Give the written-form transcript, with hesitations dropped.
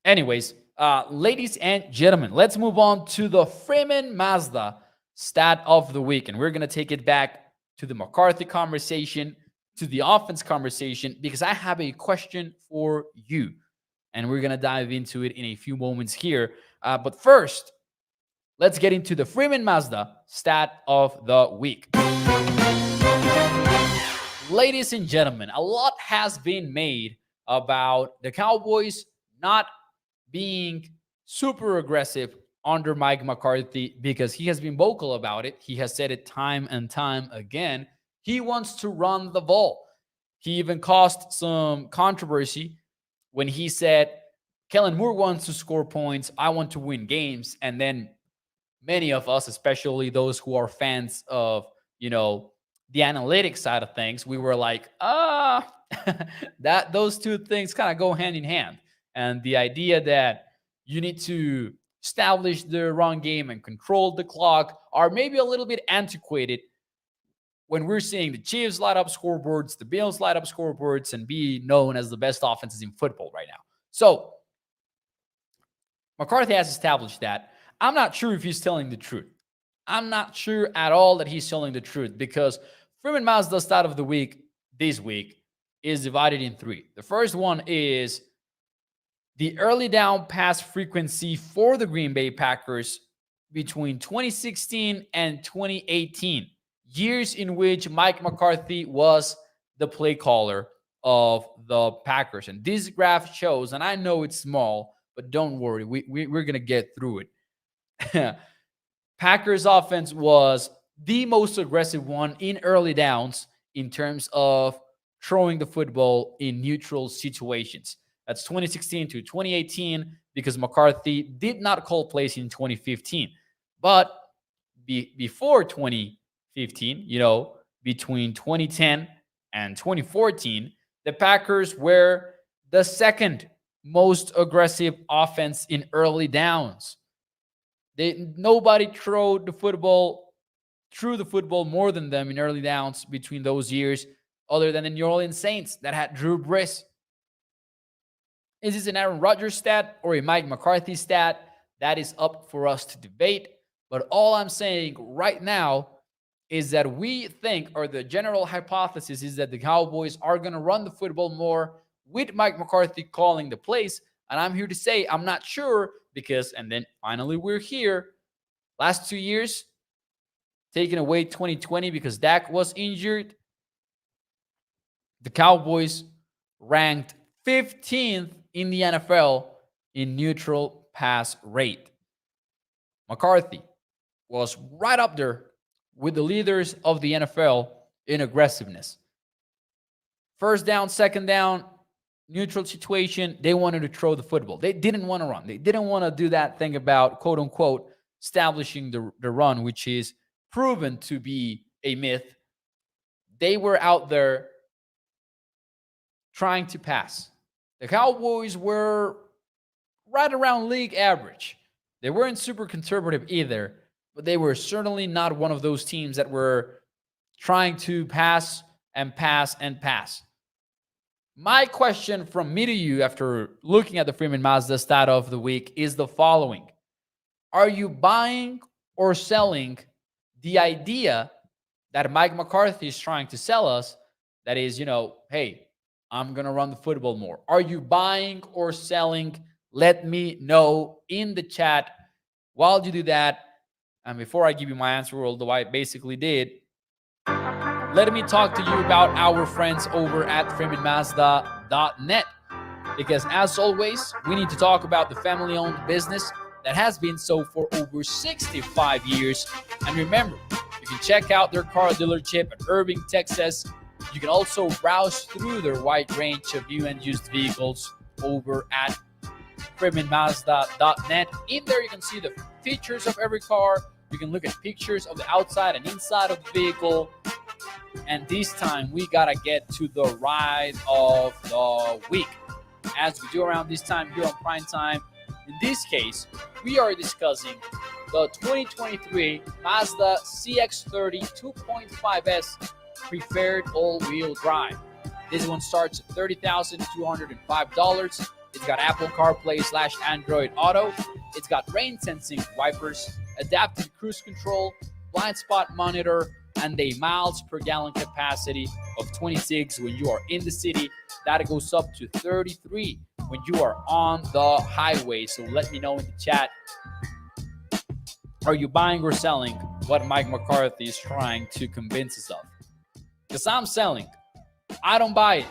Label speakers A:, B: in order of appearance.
A: Anyways, ladies and gentlemen, let's move on to the Freeman Mazda stat of the week. And we're going to take it back to the McCarthy conversation, to the offense conversation, because I have a question for you. And we're going to dive into it in a few moments here. But first, let's get into the Freeman Mazda stat of the week. Ladies and gentlemen, a lot has been made about the Cowboys not being super aggressive under Mike McCarthy because he has been vocal about it. He has said it time and time again. He wants to run the ball. He even caused some controversy when he said, Kellen Moore wants to score points. I want to win games. And then many of us, especially those who are fans of, the analytics side of things, we were like, that those two things kind of go hand in hand. And the idea that you need to establish the run game and control the clock are maybe a little bit antiquated when we're seeing the Chiefs light up scoreboards, the Bills light up scoreboards, and be known as the best offenses in football right now. So McCarthy has established that. I'm not sure if he's telling the truth. I'm not sure at all that he's telling the truth because Freeman Mazda's stat of the week this week is divided in three. The first one is the early down pass frequency for the Green Bay Packers between 2016 and 2018, years in which Mike McCarthy was the play caller of the Packers. And this graph shows, and I know it's small, but don't worry, we're going to get through it. Packers offense was the most aggressive one in early downs in terms of throwing the football in neutral situations. That's 2016 to 2018 because McCarthy did not call plays in 2015. But before 2015, between 2010 and 2014, the Packers were the second most aggressive offense in early downs. Nobody threw the football more than them in early downs between those years, other than the New Orleans Saints that had Drew Brees. Is this an Aaron Rodgers stat or a Mike McCarthy stat? That is up for us to debate. But all I'm saying right now is that we think, or the general hypothesis is that the Cowboys are going to run the football more with Mike McCarthy calling the plays. And I'm here to say I'm not sure because, and then finally we're here. Last 2 years, taking away 2020 because Dak was injured, the Cowboys ranked 15th in the NFL in neutral pass rate. McCarthy was right up there with the leaders of the NFL in aggressiveness. First down, second down, neutral situation, they wanted to throw the football. They didn't want to run. They didn't want to do that thing about, quote unquote, establishing the run, which is proven to be a myth. They were out there trying to pass. The Cowboys were right around league average. They weren't super conservative either, but they were certainly not one of those teams that were trying to pass and pass and pass. My question from me to you after looking at the Freeman Mazda stat of the week is the following. Are you buying or selling the idea that Mike McCarthy is trying to sell us? That is, hey, I'm going to run the football more. Are you buying or selling? Let me know in the chat. While you do that, and before I give you my answer, although I basically did, let me talk to you about our friends over at FreemanMazda.net. Because as always, we need to talk about the family-owned business that has been so for over 65 years. And remember, you can check out their car dealership at Irving, Texas. You can also browse through their wide range of new and used vehicles over at FreemanMazda.net. In there, you can see the features of every car. You can look at pictures of the outside and inside of the vehicle. And this time, we got to get to the ride of the week. As we do around this time here on Prime Time, in this case, we are discussing the 2023 Mazda CX-30 2.5S preferred all-wheel drive. This one starts at $30,205. It's got Apple CarPlay / Android Auto. It's got rain sensing wipers, adaptive cruise control, blind spot monitor, and a miles per gallon capacity of 26 when you are in the city. That goes up to 33 when you are on the highway. So let me know in the chat. Are you buying or selling what Mike McCarthy is trying to convince us of? Because I'm selling. I don't buy it.